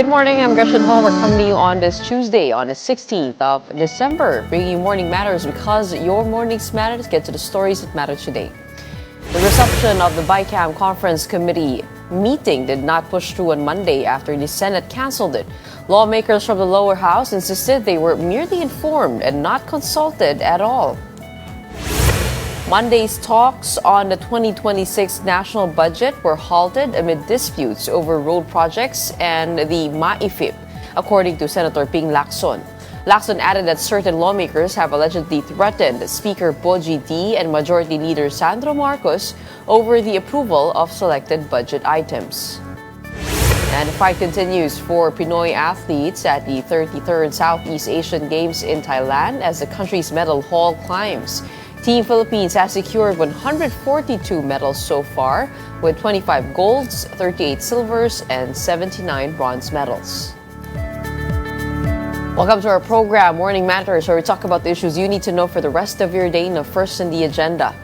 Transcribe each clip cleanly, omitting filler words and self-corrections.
Good morning, I'm Gretchen Ho. We're coming to you on this Tuesday, on the 16th of December, bringing you Morning Matters because your mornings matters. Get to the stories that matter today. The reception of the BICAM Conference Committee meeting did not push through on Monday after the Senate canceled it. Lawmakers from the lower house insisted they were merely informed and not consulted at all. Monday's talks on the 2026 national budget were halted amid disputes over road projects and the MAIFIP, according to Senator Ping Lacson. Lacson added that certain lawmakers have allegedly threatened Speaker Boji D and Majority Leader Sandro Marcos over the approval of selected budget items. And the fight continues for Pinoy athletes at the 33rd Southeast Asian Games in Thailand as the country's medal haul climbs. Team Philippines has secured 142 medals so far, with 25 golds, 38 silvers, and 79 bronze medals. Welcome to our program, Morning Matters, where we talk about the issues you need to know for the rest of your day. Now, first in the agenda,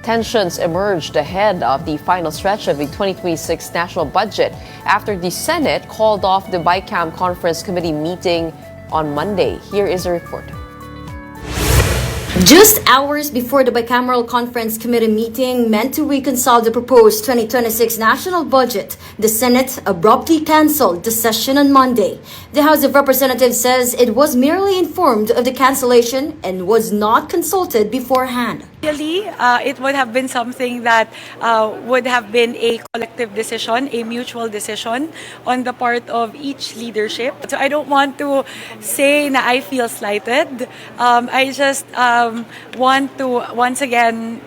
tensions emerged ahead of the final stretch of the 2026 national budget after the Senate called off the BICAM Conference Committee meeting on Monday. Here is a report. Just hours before the Bicameral Conference Committee meeting meant to reconcile the proposed 2026 national budget, the Senate abruptly canceled the session on Monday. The House of Representatives says it was merely informed of the cancellation and was not consulted beforehand. Really, it would have been something that would have been a collective decision, a mutual decision on the part of each leadership. So I don't want to say that I feel slighted. I just want to once again,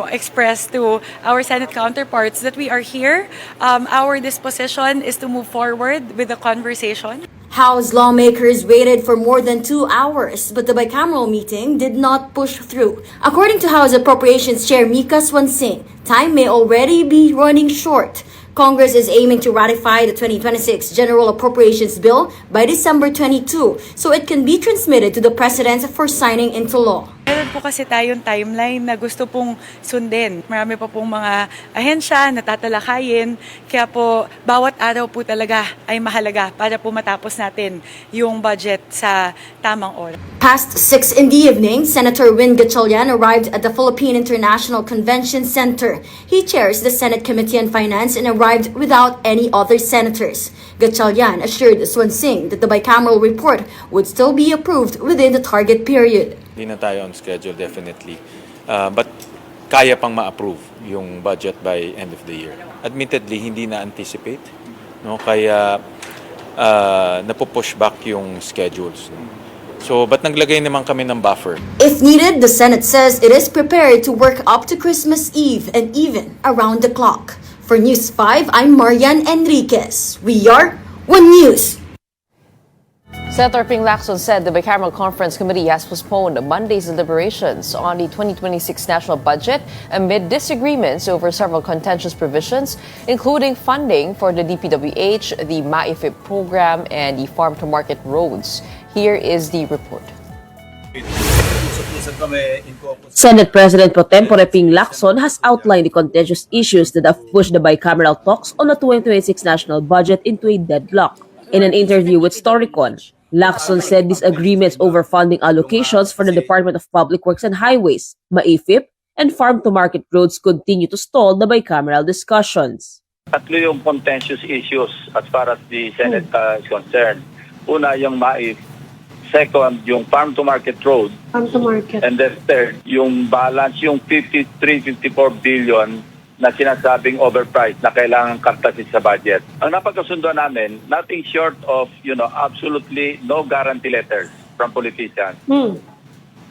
express to our Senate counterparts that we are here. Our disposition is to move forward with the conversation. House lawmakers waited for more than 2 hours, but the bicameral meeting did not push through. According to House Appropriations Chair Mika Swansing, time may already be running short. Congress is aiming to ratify the 2026 General Appropriations Bill by December 22, so it can be transmitted to the President for signing into law. Meron po kasi tayong timeline na gusto pong sundin. Marami pa pong mga ahensya na tatalakayin. Kaya po, bawat araw po talaga ay mahalaga para po matapos natin yung budget sa tamang oras. Past 6 in the evening, Senator Win Gatchalian arrived at the Philippine International Convention Center. He chairs the Senate Committee on Finance and arrived without any other senators. Gatchalian assured Swansing that the bicameral report would still be approved within the target period. Hindi na tayo on schedule definitely. But kaya pang ma-approve yung budget by end of the year. Admittedly, hindi na-anticipate. No? Kaya napupush back yung schedules. No? So, but naglagay naman kami ng buffer. If needed, the Senate says it is prepared to work up to Christmas Eve and even around the clock. For News 5, I'm Marian Enriquez. We are One News. Senator Ping Lacson said the Bicameral Conference Committee has postponed Monday's deliberations on the 2026 national budget amid disagreements over several contentious provisions, including funding for the DPWH, the MAIFIP program, and the farm-to-market roads. Here is the report. Senate President Pro Tempore Ping Lacson has outlined the contentious issues that have pushed the bicameral talks on the 2026 national budget into a deadlock. In an interview with Storycon, Lacson said disagreements over funding allocations for the Department of Public Works and Highways, MAIFIP, and farm-to-market roads continue to stall the bicameral discussions. Tatlo yung contentious issues as far as the Senate is concerned. Una, yung MAIF. Second, yung farm-to-market road. Farm-to-market. And then third, yung balance, yung 53-54 billion na sinasabing overpriced na kailangan kartasin sa budget. Ang napagkasundo namin, nothing short of, absolutely no guarantee letters from politicians.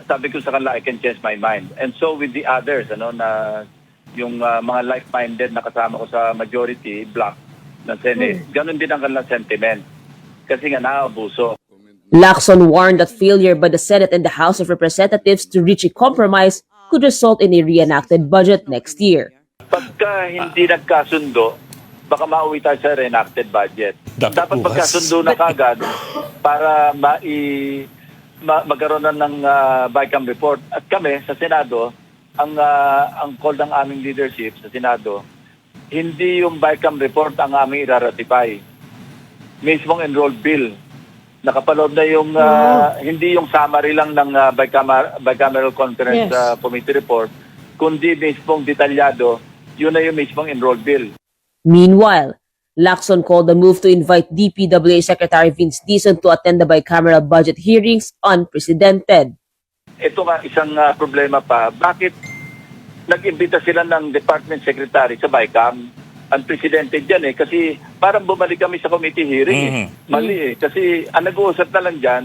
Sabi ko sa kanila, I can change my mind. And so with the others, na yung mga like-minded na kasama ko sa majority block ng Senate, ganun din ang kanilang sentiment. Kasi nga naabuso. Lacson warned that failure by the Senate and the House of Representatives to reach a compromise could result in a reenacted budget next year. Pagka hindi nagkasundo, baka mauwi tayo sa reenacted budget. Dapat magkasundo na kagad para magkaroon na ng BICAM report. At kami sa Senado, ang call ng aming leadership sa Senado, hindi yung BICAM report ang aming iraratify. mismong enrolled bill. Nakapanood na yung, hindi yung summary lang ng bicameral conference committee report, kundi mismong detalyado, yun na yung mismong enrolled bill. Meanwhile, Lacson called the move to invite DPWH Secretary Vince Dizon to attend the bicameral budget hearings unprecedented. Ito nga isang problema pa. Bakit nag-imbita sila ng department secretary sa BICAM? Unprecedented yan kasi parang bumalik kami sa committee hearing. Mali kasi ang nag-uusap na lang dyan,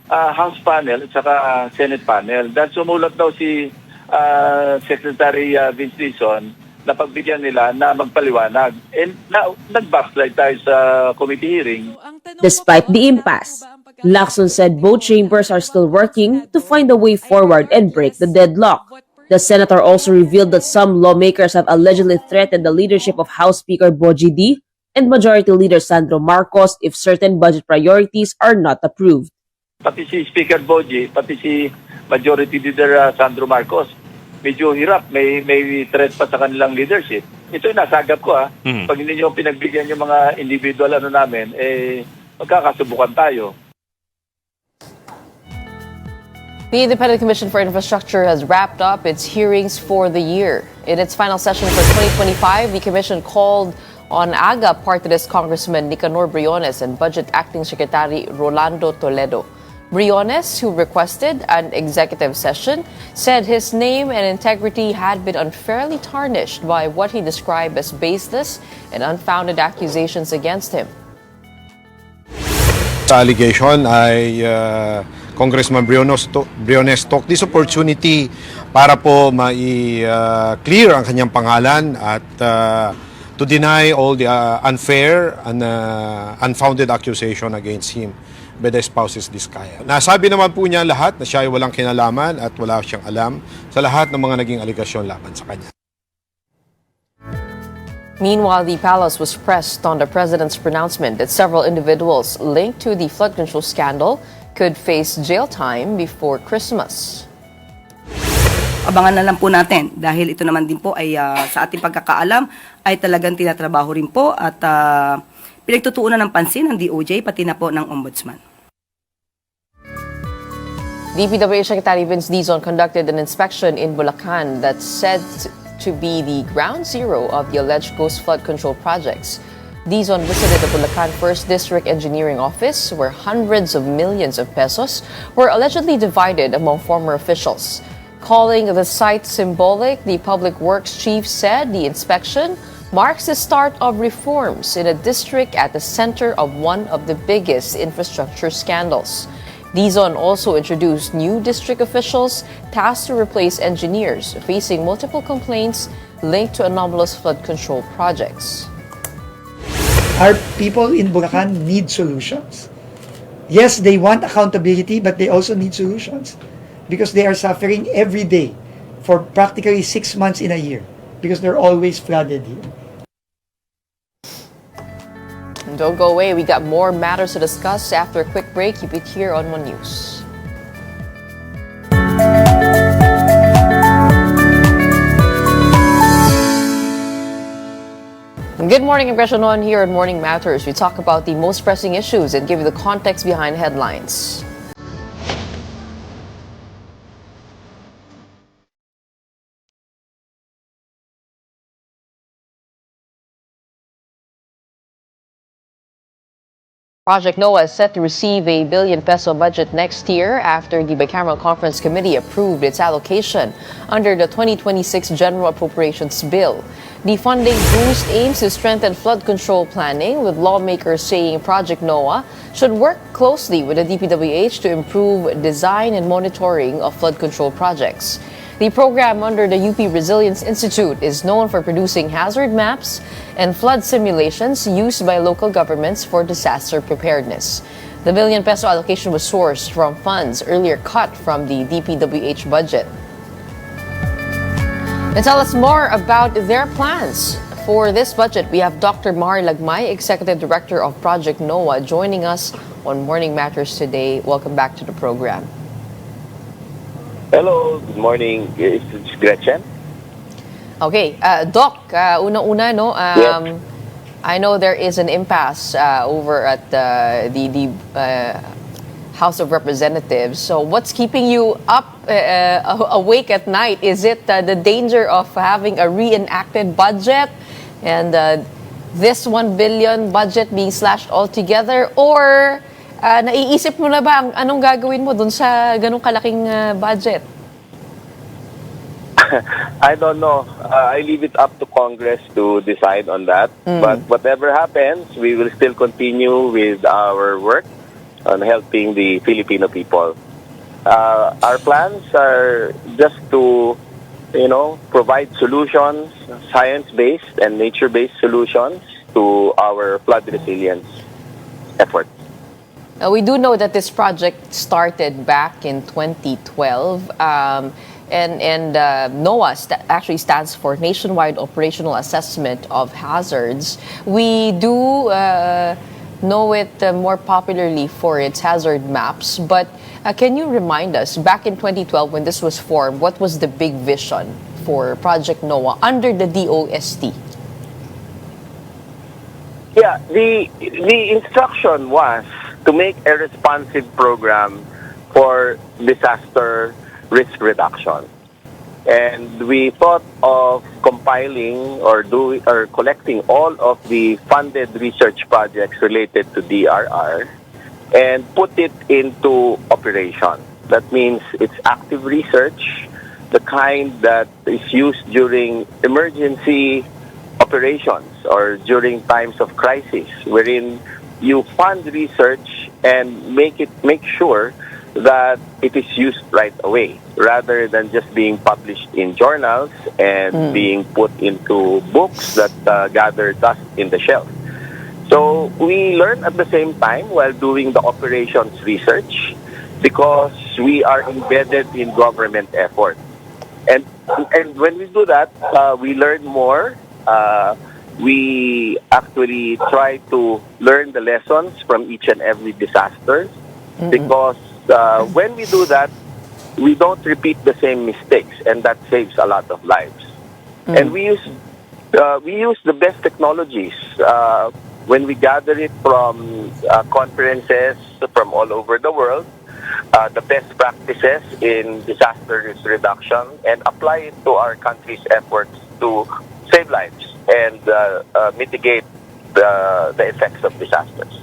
House panel at saka Senate panel. Dahil sumulat daw si Secretary Vince Dizon na pagbigyan nila na magpaliwanag. And nag-backslide tayo sa committee hearing. Despite the impasse, Lacson said both chambers are still working to find a way forward and break the deadlock. The senator also revealed that some lawmakers have allegedly threatened the leadership of House Speaker Boji D and Majority Leader Sandro Marcos if certain budget priorities are not approved. Pati si Speaker Boji, pati si Majority Leader Sandro Marcos, medyo hirap. May threat pa sa kanilang leadership. Ito yung nasagap ko Pag hindi nyo pinagbigyan yung mga individual namin, magkakasubukan tayo. The Independent Commission for Infrastructure has wrapped up its hearings for the year. In its final session for 2025, the Commission called on AGA Party List Congressman Nicanor Briones and Budget Acting Secretary Rolando Toledo. Briones, who requested an executive session, said his name and integrity had been unfairly tarnished by what he described as baseless and unfounded accusations against him. Sa allegation ay Congressman Briones took this opportunity para po clear ang kanyang pangalan at to deny all the unfair and unfounded accusation against him by the spouses Diskaya. Nasabi naman po niya lahat na siya ay walang kinalaman at wala siyang alam sa lahat ng mga naging aligasyon laban sa kanya. Meanwhile, the palace was pressed on the president's pronouncement that several individuals linked to the flood control scandal could face jail time before Christmas. Abangan na lang po natin dahil ito naman din po ay sa ating pagkakaalam ay talagang tinatrabaho rin po at pinagtutuunan ng pansin ng DOJ pati na po ng Ombudsman. DPWH Secretary Vince Dizon conducted an inspection in Bulacan that's said to be the ground zero of the alleged ghost flood control projects. Dizon visited the Bulacan 1st District Engineering Office where hundreds of millions of pesos were allegedly divided among former officials. Calling the site symbolic, the Public Works Chief said the inspection marks the start of reforms in a district at the center of one of the biggest infrastructure scandals. Dizon also introduced new district officials tasked to replace engineers facing multiple complaints linked to anomalous flood control projects. Our people in Bulacan need solutions. Yes, they want accountability, but they also need solutions because they are suffering every day for practically 6 months in a year because they're always flooded here. Don't go away. We got more matters to discuss after a quick break. Keep it here on One News. Good morning, I'm Gretchen Ho here on Morning Matters. We talk about the most pressing issues and give you the context behind headlines. Project NOAA is set to receive a billion peso budget next year after the Bicameral Conference Committee approved its allocation under the 2026 General Appropriations Bill. The funding boost aims to strengthen flood control planning, with lawmakers saying Project NOAA should work closely with the DPWH to improve design and monitoring of flood control projects. The program under the UP Resilience Institute is known for producing hazard maps and flood simulations used by local governments for disaster preparedness. The billion peso allocation was sourced from funds earlier cut from the DPWH budget. To tell us more about their plans for this budget, we have Dr. Mar Lagmay, Executive Director of Project NOAA, joining us on Morning Matters today. Welcome back to the program. Hello, good morning. It's Gretchen. Okay, Doc, unang-una, no, Yes. I know there is an impasse over at the House of Representatives. So what's keeping you up awake at night? Is it the danger of having a reenacted budget and this 1 billion budget being slashed altogether? Or naiisip mo na ba anong gagawin mo dun sa ganong kalaking budget? I don't know. I leave it up to Congress to decide on that. But whatever happens, we will still continue with our work on helping the Filipino people. Our plans are just to, provide solutions, science-based and nature-based solutions to our flood resilience efforts. We do know that this project started back in 2012. And NOAA actually stands for Nationwide Operational Assessment of Hazards. We do know it more popularly for its hazard maps. But can you remind us, back in 2012 when this was formed, what was the big vision for Project NOAA under the DOST? Yeah, the instruction was to make a responsive program for disaster risk reduction. And we thought of compiling or collecting all of the funded research projects related to DRR and put it into operation. That means it's active research, the kind that is used during emergency operations or during times of crisis, wherein you fund research and make sure that it is used right away, rather than just being published in journals and being put into books that gather dust in the shelf. So we learn at the same time while doing the operations research, because we are embedded in government effort. And when we do that, we learn more. We actually try to learn the lessons from each and every disaster, because when we do that, we don't repeat the same mistakes, and that saves a lot of lives. And we use the best technologies when we gather it from conferences from all over the world, the best practices in disaster risk reduction, and apply it to our country's efforts to save lives and mitigate the effects of disasters.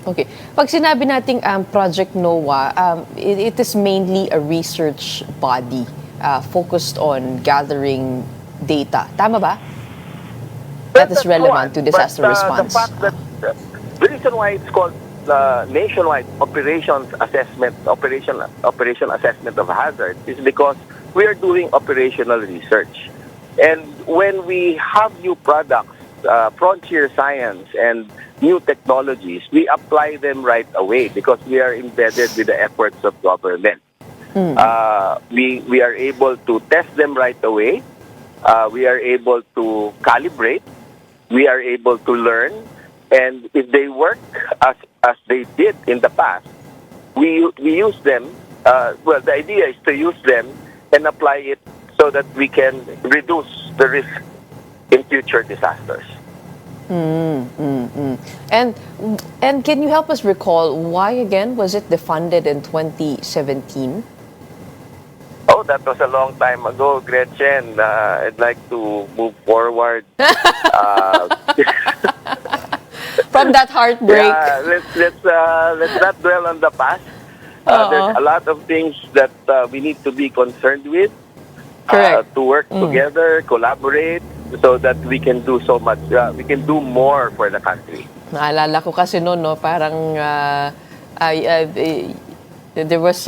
Okay. Pag sinabi nating Project NOAA, it is mainly a research body focused on gathering data. Tama ba? That is relevant to disaster response. The fact that the reason why it's called Nationwide Operations Assessment, Operation Assessment of Hazards is because we are doing operational research. And when we have new products, frontier science, and new technologies, we apply them right away because we are embedded with the efforts of government. We are able to test them right away. We are able to calibrate. We are able to learn. And if they work as they did in the past, we use them. The idea is to use them and apply it so that we can reduce the risk in future disasters. And can you help us recall why again was it defunded in 2017? Oh, that was a long time ago, Gretchen. I'd like to move forward. From that heartbreak. Yeah, let's not dwell on the past. There's a lot of things that we need to be concerned with. Correct. To work together, collaborate, so that we can do so much. We can do more for the country. Naalala ko kasi noon, no, parang there was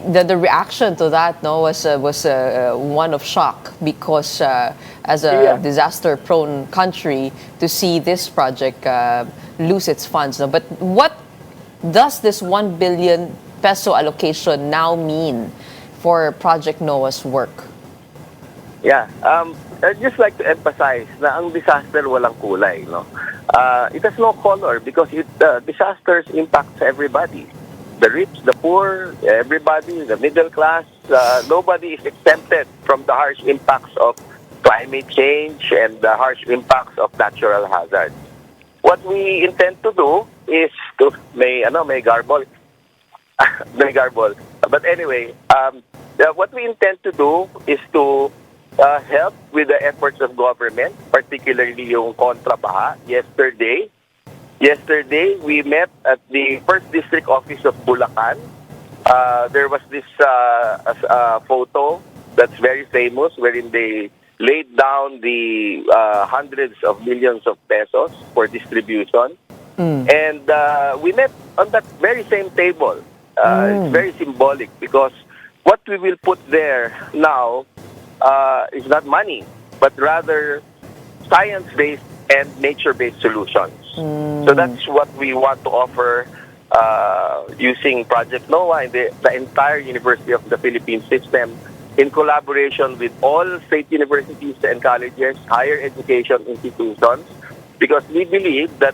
the reaction to that, no, was one of shock, because as a disaster-prone country, to see this project lose its funds. No? But what does this 1 billion peso allocation now mean for Project NOAA's work? Yeah, I'd just like to emphasize na ang disaster walang kulay, no? It has no color because disasters impacts everybody. The rich, the poor, everybody, the middle class, nobody is exempted from the harsh impacts of climate change and the harsh impacts of natural hazards. What we intend to do is to may garble. May garble. But anyway, what we intend to do is to help with the efforts of government, particularly yung kontrabaha. Yesterday, we met at the First District Office of Bulacan. There was this photo that's very famous wherein they laid down the hundreds of millions of pesos for distribution. And we met on that very same table. It's very symbolic because what we will put there now is not money, but rather science-based and nature-based solutions. So that's what we want to offer using Project NOAA and the entire University of the Philippines system in collaboration with all state universities and colleges, higher education institutions, because we believe that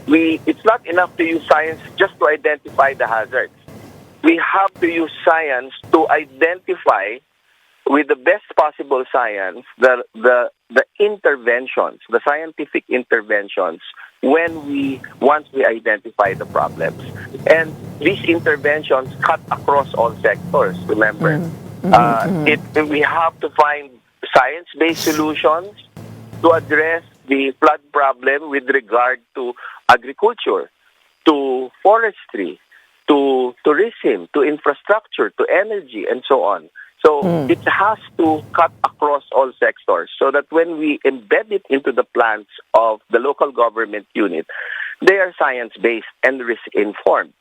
it's not enough to use science just to identify the hazards. We have to use science to identify, with the best possible science, the interventions, the scientific interventions once we identify the problems. And these interventions cut across all sectors, remember. We have to find science-based solutions to address the flood problem with regard to agriculture, to forestry, to tourism, to infrastructure, to energy, and so on. So it has to cut across all sectors so that when we embed it into the plans of the local government unit, they are science-based and risk-informed.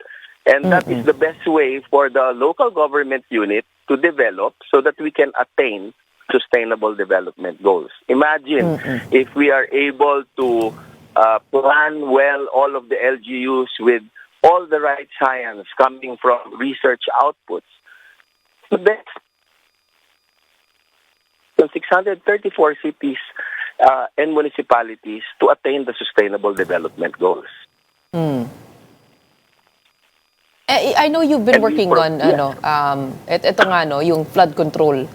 And that is the best way for the local government unit to develop so that we can attain sustainable development goals. Imagine if we are able to plan well all of the LGUs with all the right science coming from research outputs. The best 634 cities and municipalities to attain the sustainable development goals. I know you've been working on ito nga yung flood control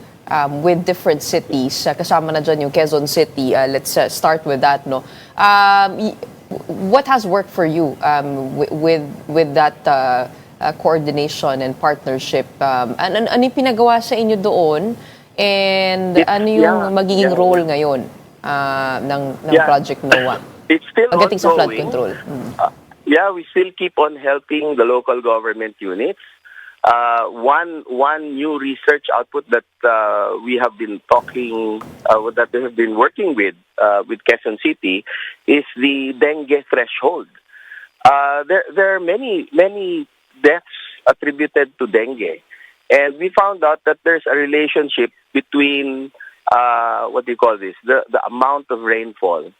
with different cities. Kasama na dyan yung Quezon City. Let's start with that, no. What has worked for you with that coordination and partnership? Ano yung pinagawa sa inyo doon? And ano yung magiging role ngayon ng Project NOAA? It's still pagdating sa flood ongoing. control. We still keep on helping the local government units. One new research output that we have been working with Quezon City is the dengue threshold. There are many deaths attributed to dengue. And we found out that there's a relationship between the amount of rainfall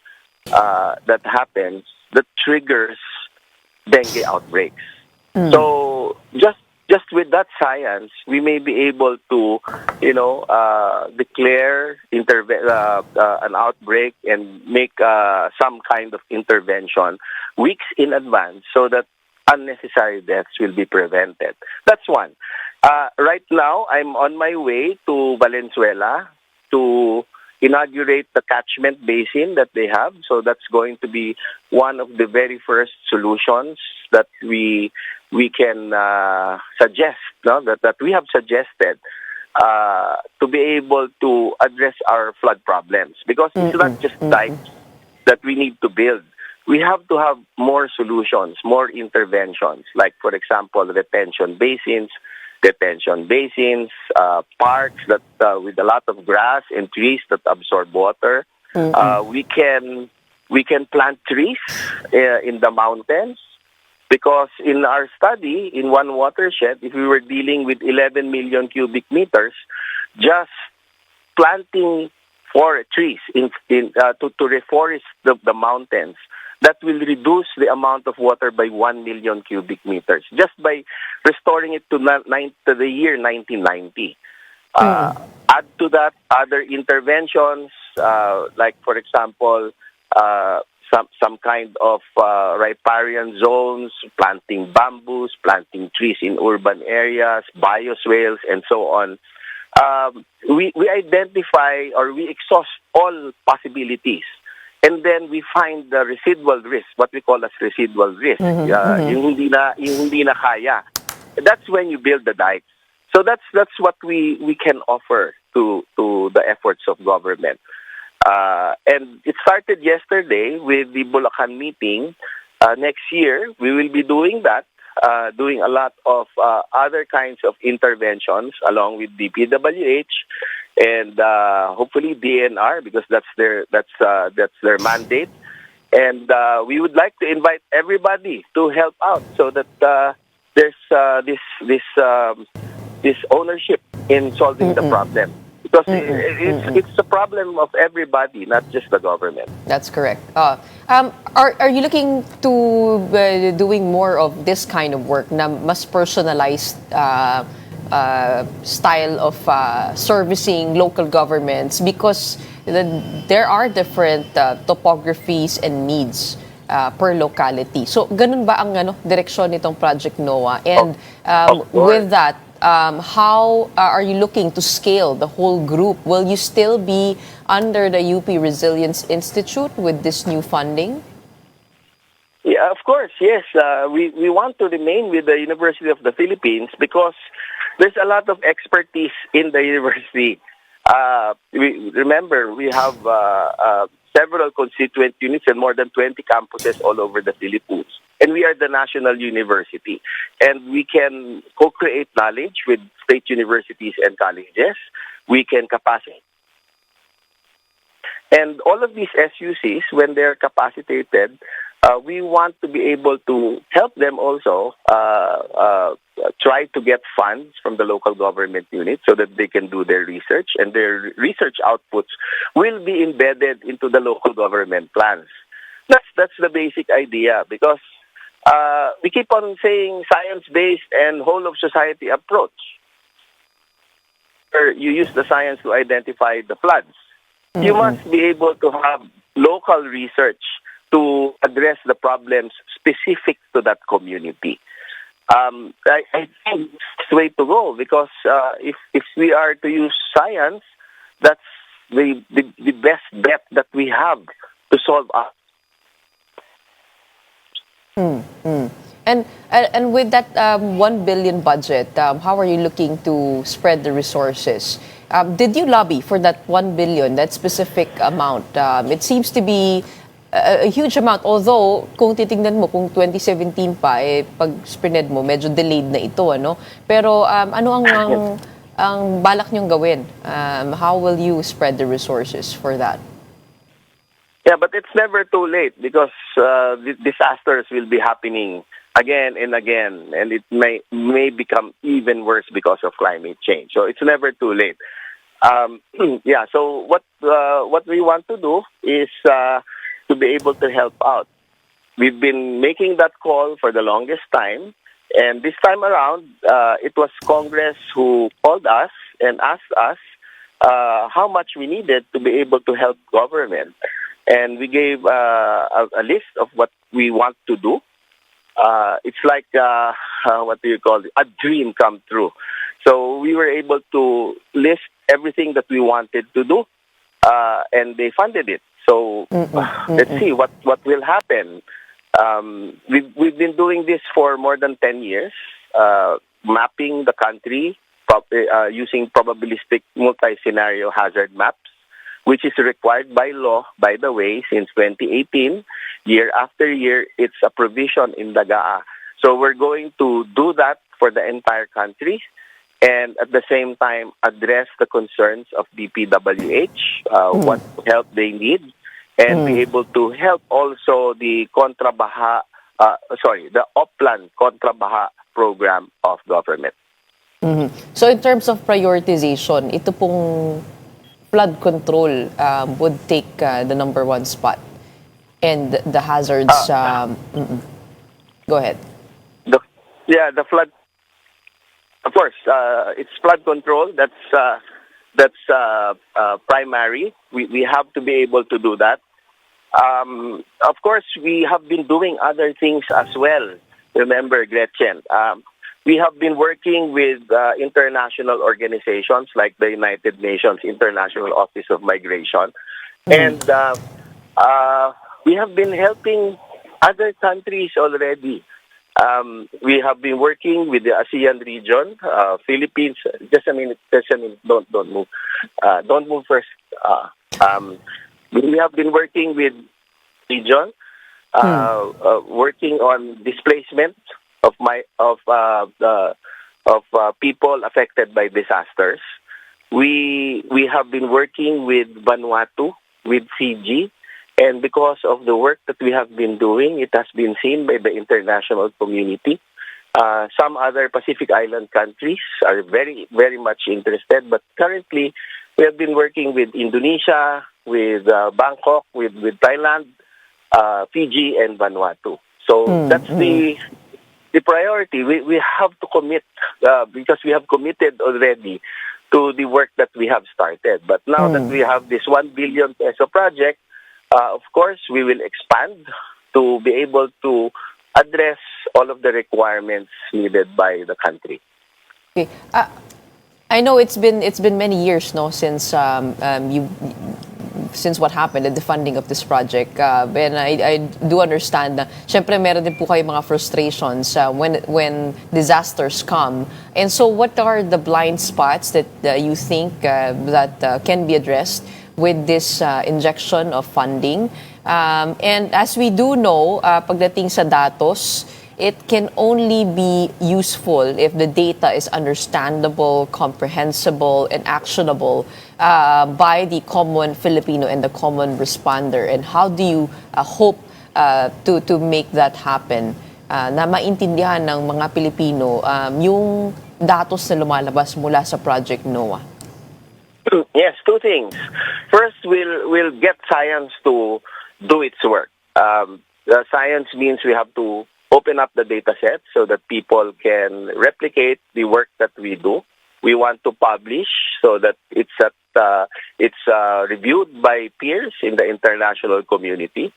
that happens that triggers dengue outbreaks. So just with that science, we may be able to, declare an outbreak and make some kind of intervention weeks in advance so that unnecessary deaths will be prevented. That's one. Right now, I'm on my way to Valenzuela to inaugurate the catchment basin that they have. So that's going to be one of the very first solutions that we can suggest, that we have suggested to be able to address our flood problems. Because it's not just dikes that we need to build. We have to have more solutions, more interventions, like, for example, detention basins, parks that with a lot of grass and trees that absorb water. We can plant trees in the mountains, because in our study, in one watershed, if we were dealing with 11 million cubic meters, just planting trees to reforest the mountains, that will reduce the amount of water by 1 million cubic meters, just by restoring it to the year 1990. Add to that other interventions, like, for example, some kind of riparian zones, planting bamboos, planting trees in urban areas, bioswales, and so on. We identify, or we exhaust all possibilities. And then we find the residual risk, what we call as residual risk, yung hindi na kaya. That's when you build the dikes. So that's what we can offer to the efforts of government. And it started yesterday with the Bulacan meeting. Next year, we will be doing that, doing a lot of other kinds of interventions along with the PWH and hopefully DNR, because that's their mandate. And we would like to invite everybody to help out so that there's this ownership in solving the problem. Because it's a problem of everybody, not just the government. That's correct. Are you looking to doing more of this kind of work na mas personalized style of servicing local governments? Because there are different topographies and needs per locality. So, ganun ba ang direksyon nitong Project NOAA? And with that, how are you looking to scale the whole group? Will you still be under the UP Resilience Institute with this new funding? Yeah, of course, yes. We want to remain with the University of the Philippines because there's a lot of expertise in the university. We have several constituent units and more than 20 campuses all over the Philippines. And we are the national university. And we can co-create knowledge with state universities and colleges. We can capacitate. And all of these SUCs, when they're capacitated, we want to be able to help them also try to get funds from the local government unit so that they can do their research, and their research outputs will be embedded into the local government plans. That's the basic idea, because we keep on saying science-based and whole-of-society approach, where you use the science to identify the floods. You must be able to have local research to address the problems specific to that community. I think it's the way to go, because if we are to use science, that's the best bet that we have to solve our. And with that 1 billion budget, how are you looking to spread the resources? Did you lobby for that 1 billion, that specific amount? It seems to be a huge amount, although kung titingnan mo, kung 2017 pa, pag spread mo, medyo delayed na ito, ano? Pero ano ang balak nyong gawin? How will you spread the resources for that? Yeah, but it's never too late, because disasters will be happening again and again, and it may become even worse because of climate change. So it's never too late. Yeah. So what we want to do is to be able to help out. We've been making that call for the longest time, and this time around, it was Congress who called us and asked us how much we needed to be able to help government. And we gave a list of what we want to do. It's like, what do you call it? A dream come true. So we were able to list everything that we wanted to do, and they funded it. So let's see what will happen. We've been doing this for more than 10 years, mapping the country using probabilistic multi-scenario hazard maps, which is required by law, by the way, since 2018. Year after year, it's a provision in the GAA. So we're going to do that for the entire country, and at the same time address the concerns of DPWH, what help they need, and be able to help also the the Oplan Kontrabaha program of government. So in terms of prioritization, ito pong flood control would take the number one spot, and the hazards. Go ahead. The flood. Of course, it's flood control. That's primary. We have to be able to do that. Of course, we have been doing other things as well. Remember, Gretchen, we have been working with international organizations like the United Nations International Office of Migration And we have been helping other countries already. We have been working with the ASEAN region, Philippines. Just a minute. Don't move. Don't move first. We have been working with region, working on displacement of people affected by disasters. We have been working with Vanuatu, with Fiji, and because of the work that we have been doing, it has been seen by the international community. Some other Pacific Island countries are very, very much interested, but currently we have been working with Indonesia, with Bangkok, with Thailand, Fiji, and Vanuatu. So that's the priority. We have to commit because we have committed already to the work that we have started. But now that we have this 1 billion peso project, of course, we will expand to be able to address all of the requirements needed by the country. Okay. I know it's been many years, no, since since what happened, the funding of this project. And I do understand na, syempre, meron din po kayo mga frustrations when disasters come. And so, what are the blind spots that you think that can be addressed with this injection of funding? And as we do know, pagdating sa datos, it can only be useful if the data is understandable, comprehensible, and actionable by the common Filipino and the common responder. And how do you hope to make that happen? Na maintindihan ng mga Pilipino yung datos na lumalabas mula sa Project NOAA. Yes, two things. First, we'll get science to do its work. Science means we have to open up the data set so that people can replicate the work that we do. We want to publish so that it's reviewed by peers in the international community.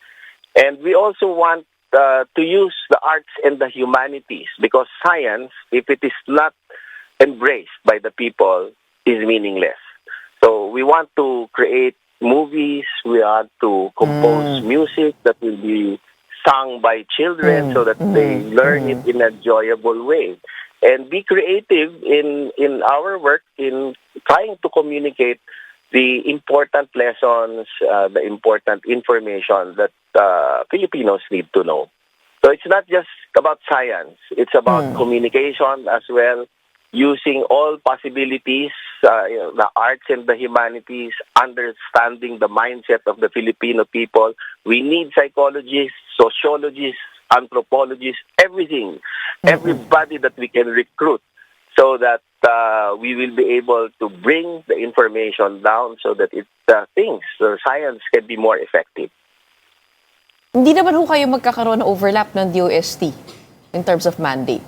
And we also want to use the arts and the humanities, because science, if it is not embraced by the people, is meaningless. So we want to create movies, we want to compose music that will be sung by children so that they learn it in a enjoyable way. And be creative in our work in trying to communicate the important lessons, the important information that Filipinos need to know. So it's not just about science, it's about communication as well, using all possibilities, the arts and the humanities, understanding the mindset of the Filipino people. We need psychologists, sociologists, anthropologists, everything, everybody that we can recruit so that we will be able to bring the information down so that science can be more effective. Hindi naman ho kayo magkakaroon ng overlap ng DOST in terms of mandate?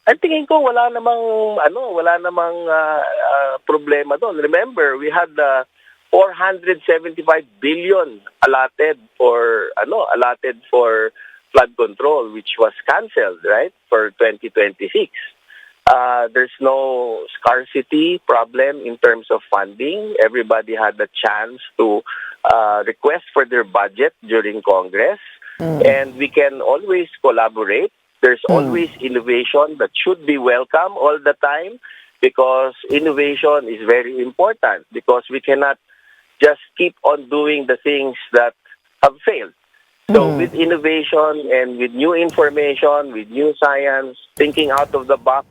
Ang tingin ko wala namang problema doon. Remember, we had 475 billion allotted for flood control, which was canceled, right, for 2026. There's no scarcity problem in terms of funding. Everybody had the chance to request for their budget during Congress, and we can always collaborate. There's always innovation that should be welcome all the time, because innovation is very important, because we cannot just keep on doing the things that have failed. So with innovation and with new information, with new science, thinking out of the box,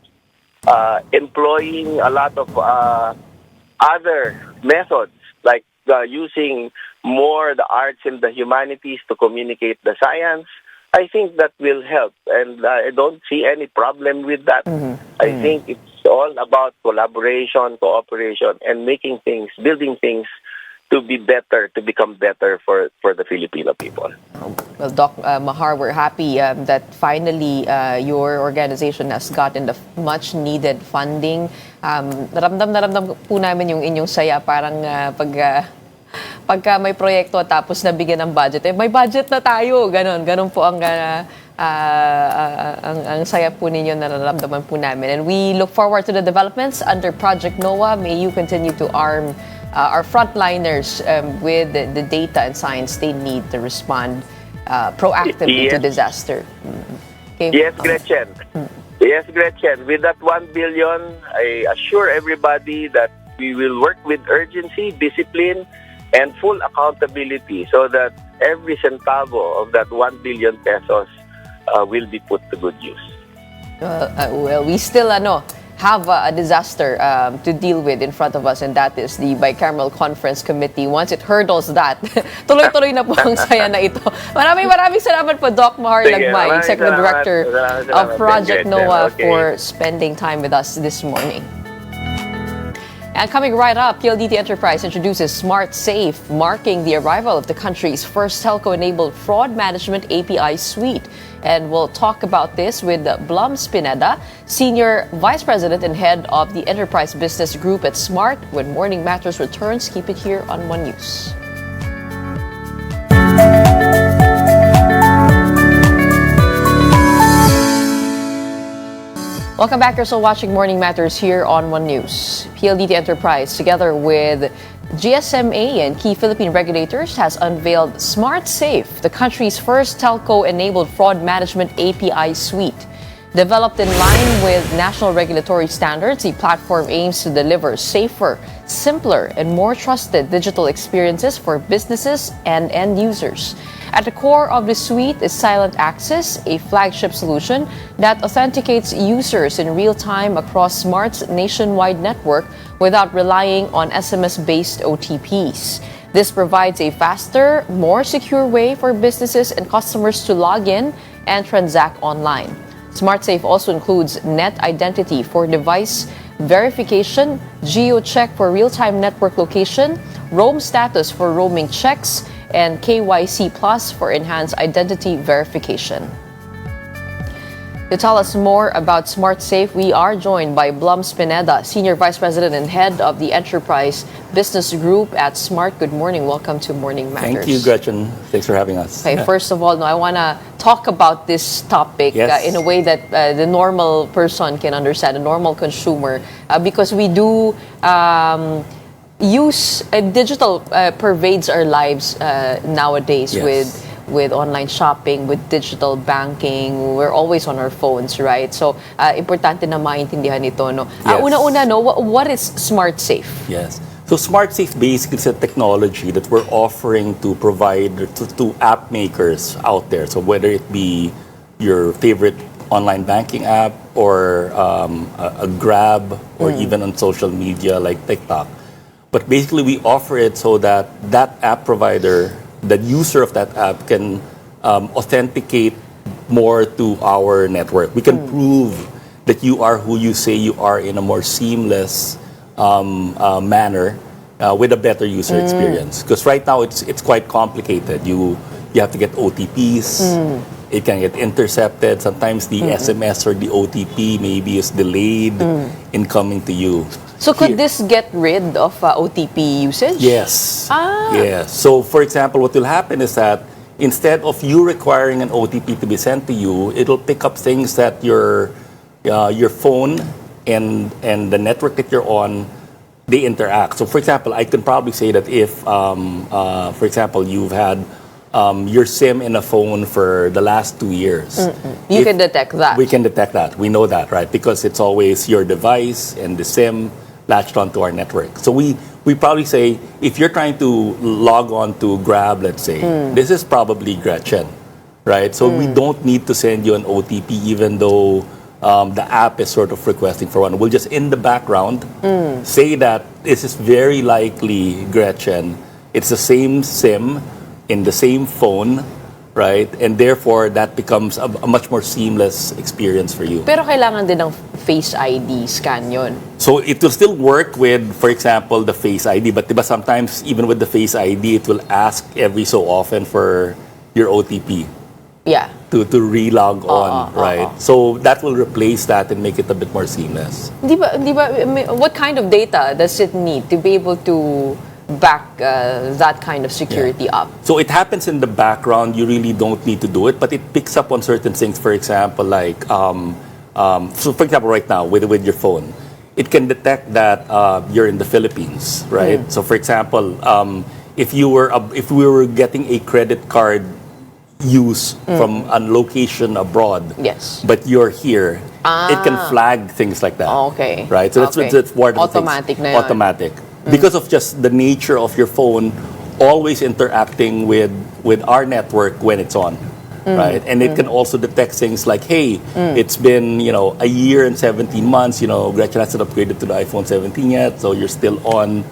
employing a lot of other methods, like using more the arts and the humanities to communicate the science, I think that will help, and I don't see any problem with that. I think it's all about collaboration, cooperation, and building things to be better, to become better for the Filipino people. Well, Doc Mahar, we're happy that finally your organization has gotten the much-needed funding. Naramdam na ramdam po namin yung inyong saya, parang pagka may proyekto tapos nabigyan ng budget, may budget na tayo, ganon po ang saya po ninyo, nararamdaman po namin. And we look forward to the developments under Project NOAA. May you continue to arm our frontliners with the data and science they need to respond proactively to Yes. disaster. Okay. Yes, Gretchen. Yes, Gretchen. With that 1 billion, I assure everybody that we will work with urgency, discipline, and full accountability so that every centavo of that 1 billion pesos will be put to good use. Well, we still have a disaster to deal with in front of us, and that is the Bicameral Conference Committee. Once it hurdles that, tuloy-tuloy na po ang saya na ito. Maraming salamat po, Doc Mahar Sige, Lagmay, maraming Executive salamat. Director Salamat, of Project Gretchen. NOAA, Okay. for spending time with us this morning. And coming right up, PLDT Enterprise introduces Smart Safe, marking the arrival of the country's first telco-enabled fraud management API suite. And we'll talk about this with Blum Spineda, Senior Vice President and Head of the Enterprise Business Group at Smart. When Morning Matters returns, keep it here on One News. Welcome back. You're still watching Morning Matters here on One News. PLDT Enterprise, together with GSMA and key Philippine regulators, has unveiled Smart Safe, the country's first telco-enabled fraud management API suite. Developed in line with national regulatory standards, the platform aims to deliver safer, simpler, and more trusted digital experiences for businesses and end users. At the core of the suite is Silent Access, a flagship solution that authenticates users in real time across Smart's nationwide network without relying on SMS-based OTPs. This provides a faster, more secure way for businesses and customers to log in and transact online. SmartSafe also includes net identity for device verification, geo-check for real-time network location, roam status for roaming checks, and KYC Plus for enhanced identity verification. To tell us more about SmartSafe, we are joined by Blum Spineda, Senior Vice President and Head of the Enterprise Business Group at Smart. Good morning. Welcome to Morning Matters. Thank you, Gretchen. Thanks for having us. Okay, first of all, I want to talk about this topic Yes. in a way that the normal person can understand, a normal consumer, because we do use digital pervades our lives nowadays Yes. with online shopping, with digital banking. We're always on our phones, right? So, importante na maintindihan ito, no? Yes. Una-una, no, what is SmartSafe? Yes. So SmartSafe basically is a technology that we're offering to provide to app makers out there. So whether it be your favorite online banking app or a Grab or even on social media like TikTok. But basically we offer it so that that app provider, the user of that app can authenticate more to our network. We can prove that you are who you say you are in a more seamless manner with a better user experience. Because right now it's quite complicated. You have to get OTPs. It can get intercepted. Sometimes the SMS or the OTP maybe is delayed in coming to you. So could this get rid of OTP usage? Yes. Yes. So, for example, what will happen is that instead of you requiring an OTP to be sent to you, it'll pick up things that your phone and the network that you're on, they interact. So, for example, I can probably say that if, for example, you've had your SIM in a phone for the last 2 years. You can detect that. We can detect that. We know that, right? Because it's always your device and the SIM latched onto our network. So we probably say, if you're trying to log on to Grab, let's say, this is probably Gretchen, right? So we don't need to send you an OTP even though the app is sort of requesting for one. We'll just, in the background, say that this is very likely Gretchen. It's the same SIM in the same phone, right? And therefore, that becomes a much more seamless experience for you. Pero kailangan din ng Face ID scan yun. So it will still work with, for example, the Face ID. But diba, sometimes, even with the Face ID, it will ask every so often for your OTP. Yeah. To re-log on, right? So that will replace that and make it a bit more seamless. Di ba, what kind of data does it need to be able to back that kind of security up? So it happens in the background. You really don't need to do it, but it picks up on certain things. For example, like, so for example, right now with your phone, it can detect that you're in the Philippines, right? So, for example, if we were getting a credit card use from a location abroad, Yes. but you're here, it can flag things like that. Okay. Right? So that's part of the Automatic things. na yun. Automatic. Because of just the nature of your phone always interacting with our network when it's on. Right? And it can also detect things like, hey, it's been, a year and 17 months, Gretchen hasn't upgraded to the iPhone 17 yet, so you're still on,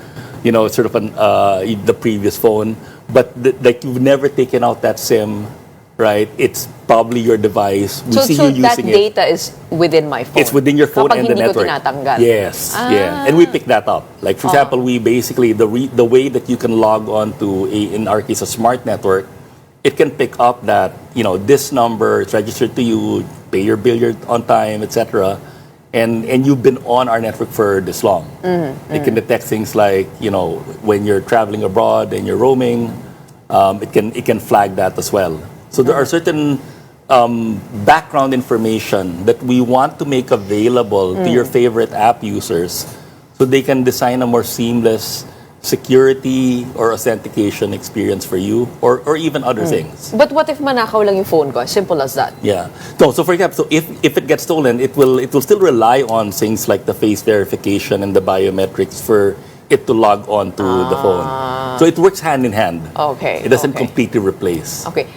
sort of the previous phone. But like you've never taken out that SIM, right? It's probably your device. We see you that using data is within my phone. It's within your phone Kapag and the hindi ko network. tinatanggal. Yes, yeah, and we pick that up. Like for example, we basically the way that you can log on to in our case a smart network, it can pick up that this number is registered to you, pay your bill on time, etc. And you've been on our network for this long. It can detect things like when you're traveling abroad and you're roaming, it can flag that as well. So there are certain background information that we want to make available to your favorite app users, so they can design a more seamless security or authentication experience for you, or even other things. But what if manakaw lang yung phone ko? Simple as that. Yeah. No, so for example, if it gets stolen, it will still rely on things like the face verification and the biometrics for it to log on to the phone. So it works hand in hand. Okay. It doesn't okay. completely replace. Okay.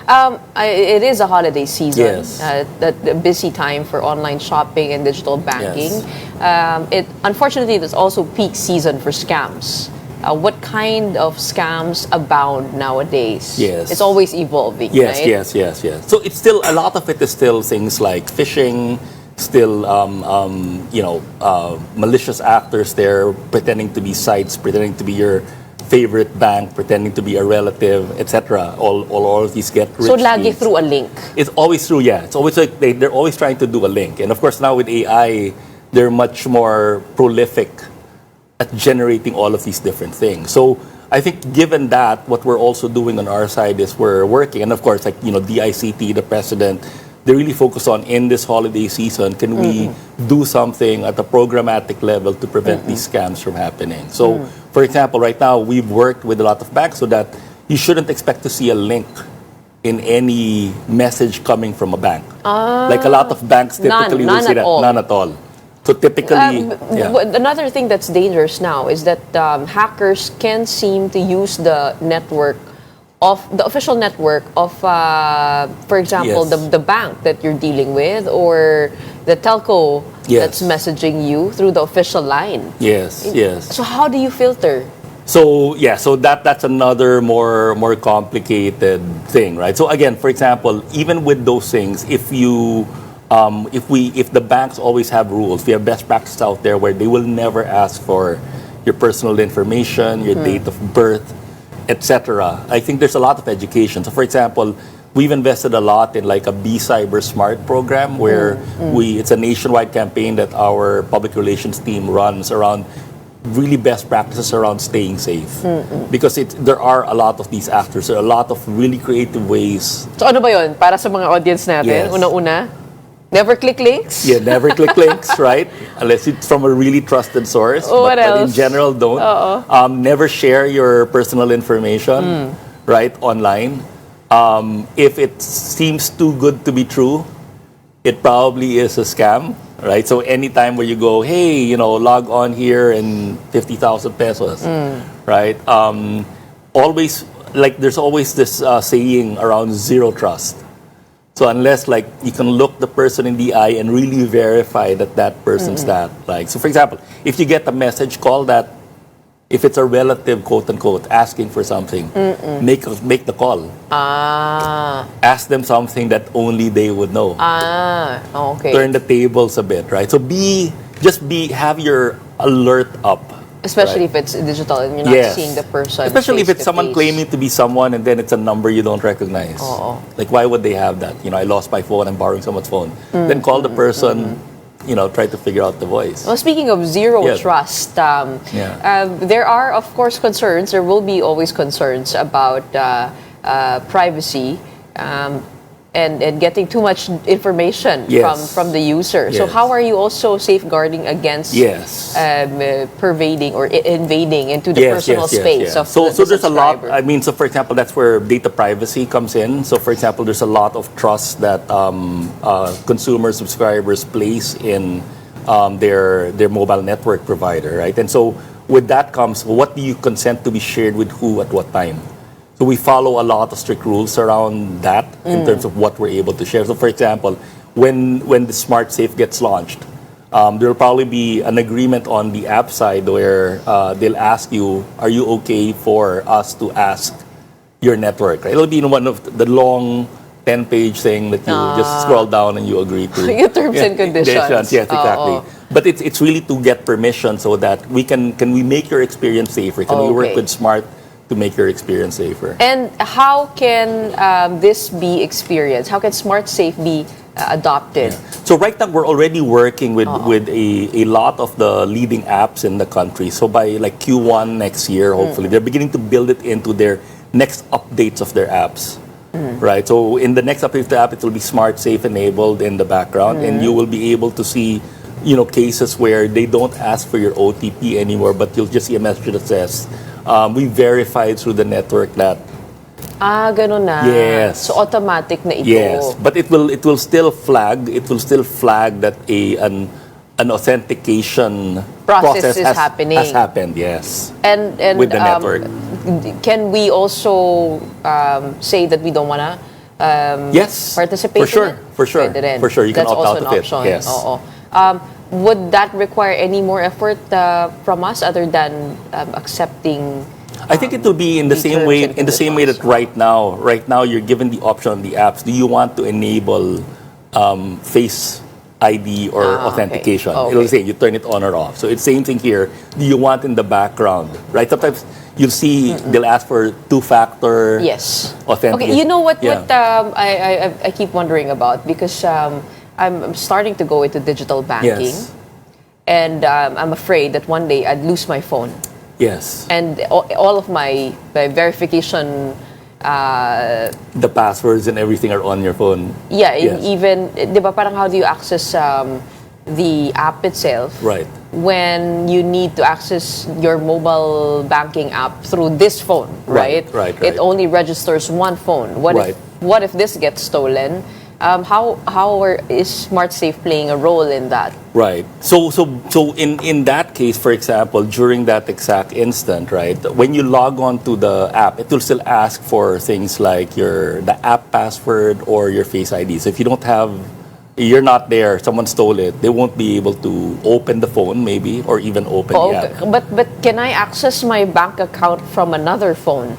It is a holiday season. Yes. That busy time for online shopping and digital banking. Yes. Unfortunately, there's also peak season for scams. What kind of scams abound nowadays? Yes. It's always evolving, Yes, right? yes. So it's still, a lot of it is still things like phishing, still, malicious actors there pretending to be sites, pretending to be your favorite bank, pretending to be a relative, etc. All of these get rich. So lagi schemes. through a link. It's always through, yeah. It's always like they're always trying to do a link. And of course now with AI, they're much more prolific at generating all of these different things. So I think given that, what we're also doing on our side is we're working, and of course, like, DICT, the president, they really focus on, in this holiday season, can we do something at a programmatic level to prevent these scams from happening? So, for example, right now, we've worked with a lot of banks so that you shouldn't expect to see a link in any message coming from a bank. Like a lot of banks typically will say that. None at all. So typically, another thing that's dangerous now is that hackers can seem to use the network of the official network of, for example, the bank that you're dealing with, or the telco that's messaging you through the official line. Yes. So how do you filter? So that's another more complicated thing, right? So again, for example, even with those things, if the banks always have rules, we have best practices out there where they will never ask for your personal information, your date of birth, etc. I think there's a lot of education. So for example, we've invested a lot in like a Be Cyber Smart program where it's a nationwide campaign that our public relations team runs around really best practices around staying safe. Because there are a lot of these actors. There are a lot of really creative ways. So ano ba yun? Para sa mga audience natin, una-una, never click links? Yeah, never click links, right? Unless it's from a really trusted source. What else? But in general, don't. Never share your personal information, right, online. If it seems too good to be true, it probably is a scam, right? So anytime where you go, hey, log on here and 50,000 pesos, right? Always, like, there's always this saying around zero trust. So unless, like, you can look the person in the eye and really verify that person's that. Like, so for example, if you get a message, call that. If it's a relative, quote unquote, asking for something, make the call. Ask them something that only they would know. Okay. Turn the tables a bit, right? So have your alert up. Especially if it's digital and you're not seeing the person. Especially if it's someone face-to-face. claiming to be someone and then it's a number you don't recognize. Like, why would they have that? I lost my phone, I'm borrowing someone's phone. Then call the person, try to figure out the voice. Well, speaking of zero trust, there are, of course, concerns. There will be always concerns about privacy. and getting too much information Yes. from the user. So Yes. how are you also safeguarding against Yes. pervading or invading into the personal space of so the there's a lot. subscriber? I mean, so for example, that's where data privacy comes in. So for example, there's a lot of trust that consumers, subscribers place in their mobile network provider, right? And so with that comes, what do you consent to be shared with who at what time? So we follow a lot of strict rules around that in terms of what we're able to share. So for example, when the Smart Safe gets launched, there will probably be an agreement on the app side where they'll ask you, are you okay for us to ask your network? Right? It'll be in one of the long 10-page thing that you just scroll down and you agree to. Your terms and conditions. Yes, exactly. But it's really to get permission so that we can we make your experience safer? Can we work Okay. with Smart to make your experience safer? And how can this be experienced? How can Smart Safe be adopted? So right now we're already working with a lot of the leading apps in the country. So by like Q1 next year, hopefully, they're beginning to build it into their next updates of their apps. Right. So in the next update of the app, it will be Smart Safe enabled in the background, and you will be able to see, cases where they don't ask for your OTP anymore, but you'll just see a message that says, we verified through the network that. Ganun na. Yes. So automatic na ito. Yes, but it will still flag that an authentication Process is happening. has happened. Yes. And with the network. Can we also say that we don't wanna Yes. participate For sure. in it? For sure. Pwede rin. For sure. You can That's opt also out an of it. option. Yes. Oo. Would that require any more effort from us other than accepting? I think it will be in the the same terms way and that right now you're given the option on the apps. Do you want to enable Face ID or authentication? Okay. It'll say you turn it on or off. So it's same thing here. Do you want in the background, right? Sometimes you'll see they'll ask for two-factor Yes. authentication. Okay, you know what? Yeah. What I keep wondering about, because I'm starting to go into digital banking, Yes. and I'm afraid that one day I'd lose my phone, Yes. and all of my verification. The passwords and everything are on your phone. Yeah, Yes. even, di ba, parang how do you access the app itself? Right. When you need to access your mobile banking app through this phone, right? Right. It only registers one phone. What if this gets stolen? How is Smart Safe playing a role in that? Right. So in that case, for example, during that exact instant, right, when you log on to the app, it will still ask for things like the app password or your Face ID. So if you're not there, someone stole it, they won't be able to open the phone maybe or even open the app. But can I access my bank account from another phone?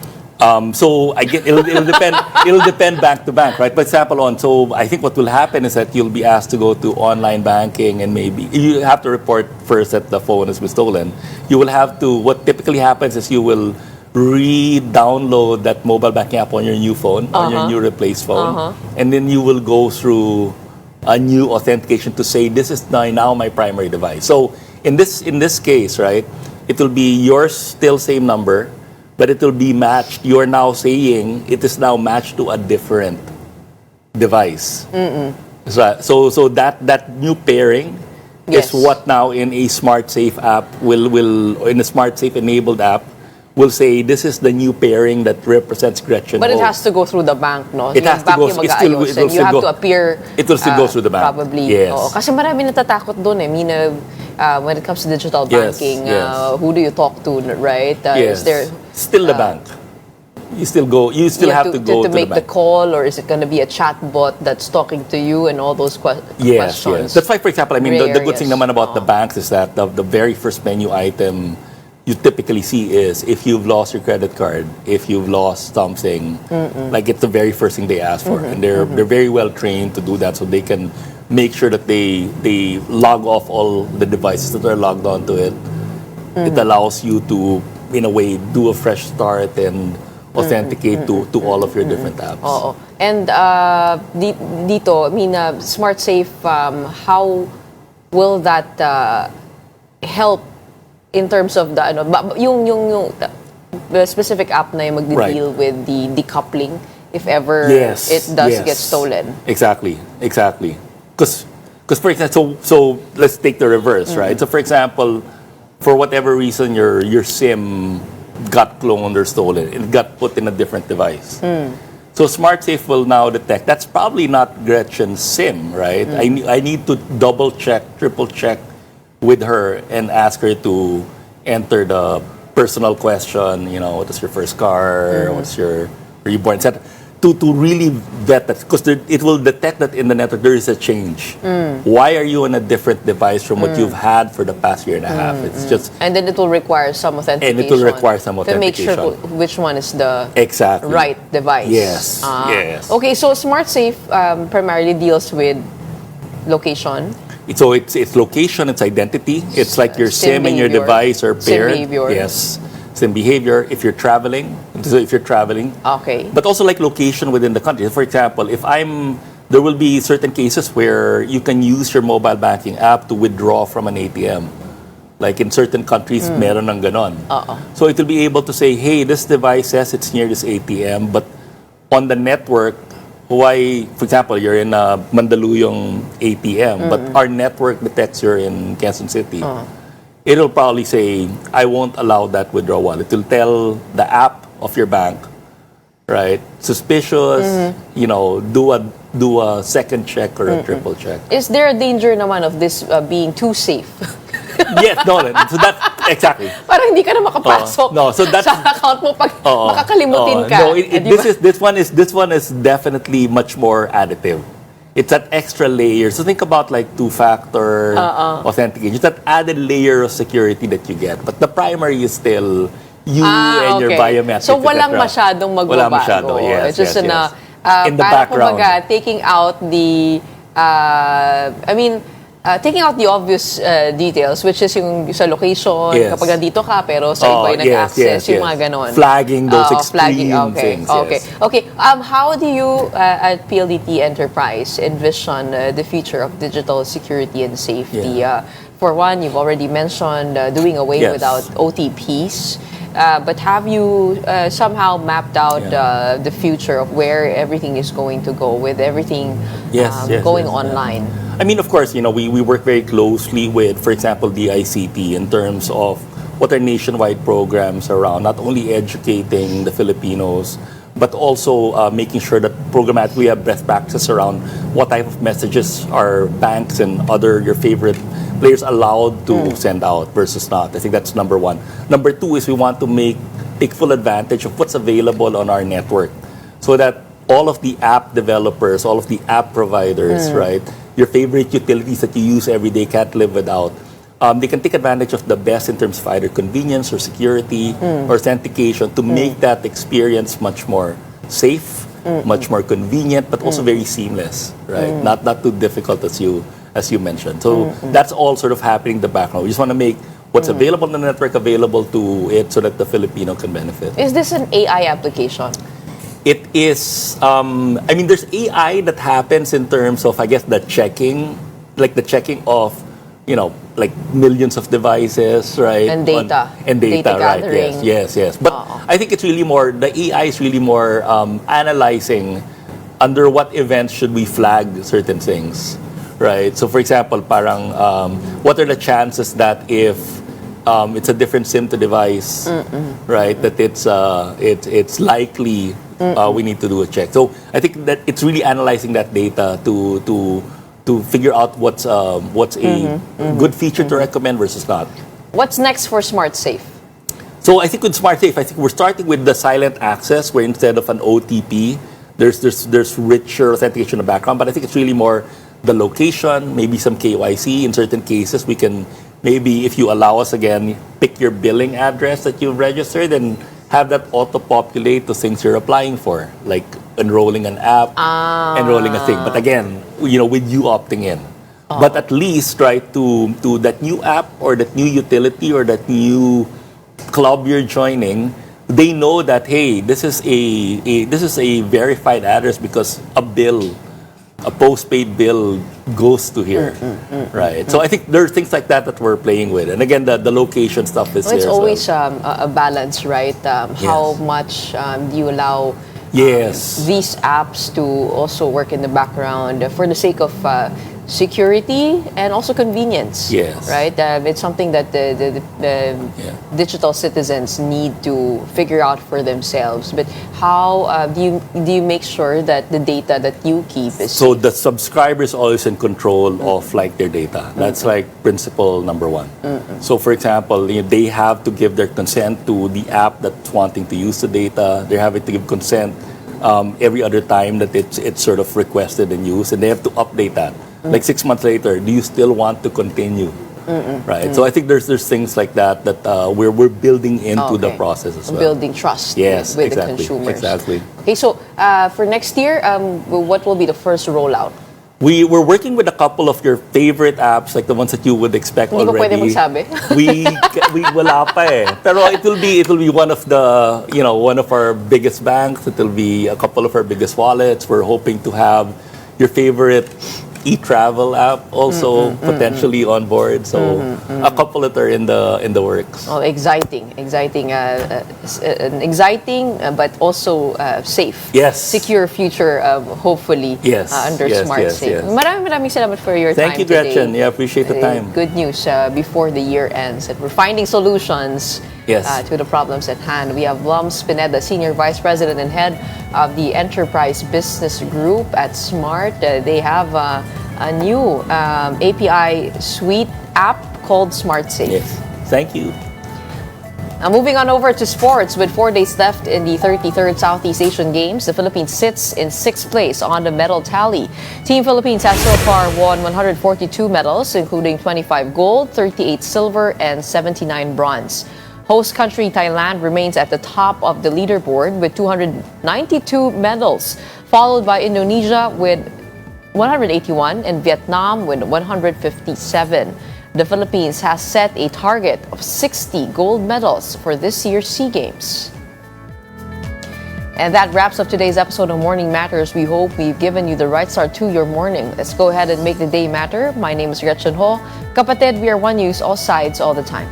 So I get it'll depend. It'll depend bank to bank, right? For example, so I think what will happen is that you'll be asked to go to online banking, and maybe you have to report first that the phone has been stolen. You will have to. What typically happens is you will re-download that mobile banking app on your new phone, on your new replaced phone, and then you will go through a new authentication to say this is now my primary device. So in this case, right, it will be yours still same number, but it will be matched. You are now saying it is now matched to a different device. So that new pairing Yes. is what now in a Smart Safe app will in a Smart Safe enabled app will say this is the new pairing that represents Gretchen But Ho. it has to go through the bank, no? It has to go- Yung bank it yung still- mag-aayos, it will and you still have go- to appear. it will still go through the bank. Probably. Yes. Oo. Kasi marami natatakot doon eh. When it comes to digital Yes, banking, yes. who do you talk to, right? Yes. Is there still the bank? You still go. You still you have to go to make the the bank. call, or is it going to be a chat bot that's talking to you and all those Yes, questions? yes. That's why, for example, I mean, the good thing Gray naman about areas. the banks is that the very first menu item you typically see is if you've lost your credit card, if you've lost something, like it's the very first thing they ask for, and they're very well trained to do that, so they can make sure that they log off all the devices that are logged onto it. It allows you to, in a way, do a fresh start and authenticate to all of your different apps. Oo. And dito, I mean, Smart Safe, how will that help in terms of yung the specific app na yung magde-deal with the decoupling if ever Yes, it does yes. get stolen. Exactly. Because for example, so let's take the reverse, right? So for example, for whatever reason your SIM got cloned or stolen, it got put in a different device. So SmartSafe will now detect that's probably not Gretchen's SIM, right? I need to double check, triple check with her and ask her to enter the personal question, what is your first car, were you born, etc. To really vet that, because it will detect that in the network there is a change. Why are you on a different device from what you've had for the past year and a half? It's just, And then it will require some authentication. and it will require some to make authentication. sure which one is the Exactly. right device. Yes, yes. Okay, so SmartSafe primarily deals with location. So it's location, it's identity. It's like your SIM SIM and your behavior. device are SIM paired. behavior. Yes. SIM behavior. If you're traveling, Okay. but also like location within the country. For example, there will be certain cases where you can use your mobile banking app to withdraw from an ATM. Like in certain countries, meron ng ganon. So it will be able to say, hey, this device says it's near this ATM, but on the network, why, for example, you're in a Mandaluyong ATM, but our network detects you're in Quezon City. It'll probably say, I won't allow that withdrawal. It will tell the app of your bank, right? Suspicious, do a second check or a triple check. Is there a danger naman of this being too safe? Yes, no. So that's exactly. Parang hindi ka na makapasok so that's, sa account mo pag makakalimutin ka. No, this one is definitely much more additive. It's that extra layer. So think about like two-factor authentication. It's that added layer of security that you get. But the primary is still you and your biometrics. So walang etc. masyadong magbabago. Wala masyado, yes. It's just yes. In the parang background. kumbaga, taking out the taking out the obvious details, which is yung sa location, Yes. kapag nandito ka, pero sa iba yung nag-access, yung mga ganon. Flagging those extreme things. Okay. Yes. Okay. How do you at PLDT Enterprise envision the future of digital security and safety? For one, you've already mentioned doing away Yes. without OTPs. But have you somehow mapped out the future of where everything is going to go with everything going online? I mean, of course, we work very closely with, for example, the ICT in terms of what are nationwide programs around, not only educating the Filipinos, but also making sure that we have best practices around what type of messages are banks and your favorite players allowed to send out versus not. I think that's number one. Number two is we want to take full advantage of what's available on our network so that all of the app developers, all of the app providers, right, your favorite utilities that you use every day can't live without, they can take advantage of the best in terms of either convenience or security or authentication to make that experience much more safe, much more convenient, but also very seamless, right? Not too difficult as you mentioned. So that's all sort of happening in the background. We just want to make what's available on the network available to it so that the Filipino can benefit. Is this an AI application? It is, there's AI that happens in terms of, I guess, the checking of, like millions of devices, right? And data. Data, right? Gathering. Yes. But I think it's really more, the AI is really more analyzing under what events should we flag certain things, right? So for example, parang, what are the chances that if it's a different SIM to device, right? That it's likely we need to do a check. So I think that it's really analyzing that data to figure out what's a good feature to recommend versus not. What's next for SmartSafe? So I think with SmartSafe, we're starting with the silent access, where instead of an OTP, there's richer authentication in the background. But I think it's really more the location, maybe some KYC. In certain cases, we can maybe, if you allow us again, pick your billing address that you've registered and have that auto-populate the things you're applying for, like enrolling an app, enrolling a thing. But again, with you opting in. But at least, right, to that new app or that new utility or that new club you're joining, they know that, hey, this is a verified address because a postpaid bill goes to here, right? So I think there are things like that we're playing with. And again, the location stuff is It's there always as well. a balance, right? How much do you allow Yes. these apps to also work in the background for the sake of security and also convenience. Yes. Right? It's something that the digital citizens need to figure out for themselves. But how do you make sure that the data that you keep is So the subscriber is always in control of like their data. That's like principle number one. So for example, they have to give their consent to the app that's wanting to use the data. They're having to give consent every other time that it's sort of requested and used, and they have to update that. Like 6 months later, do you still want to continue? Right. So I think there's things like that we're building into the process as well. building trust Yes, with exactly, the consumers. exactly. Okay, so for next year, what will be the first rollout? We're working with a couple of your favorite apps, like the ones that you would expect Hindi ko already. pwede magsabi. we wala pa eh. Pero it will be one of the one of our biggest banks. It will be a couple of our biggest wallets. We're hoping to have your favorite e-travel app also potentially on board. So a couple that are in the works. Oh, exciting, but also safe. Yes. Secure future, hopefully. Yes, Under yes, Smart yes, Safe. yes. Maraming salamat for your Thank time you, today. Gretchen. Yeah, appreciate the time. Good news before the year ends that we're finding solutions Yes. to the problems at hand. We have Lums Pineda, Senior Vice President and Head of the Enterprise Business Group at Smart. They have a new API suite app called Smart Safe. Yes. Thank you. Now moving on over to sports, with 4 days left in the 33rd Southeast Asian Games, the Philippines sits in 6th place on the medal tally. Team Philippines has so far won 142 medals, including 25 gold, 38 silver, and 79 bronze. Host country Thailand remains at the top of the leaderboard with 292 medals, followed by Indonesia with 181 and Vietnam with 157. The Philippines has set a target of 60 gold medals for this year's SEA Games. And that wraps up today's episode of Morning Matters. We hope we've given you the right start to your morning. Let's go ahead and make the day matter. My name is Gretchen Ho. Kapatid, we are One News, all sides, all the time.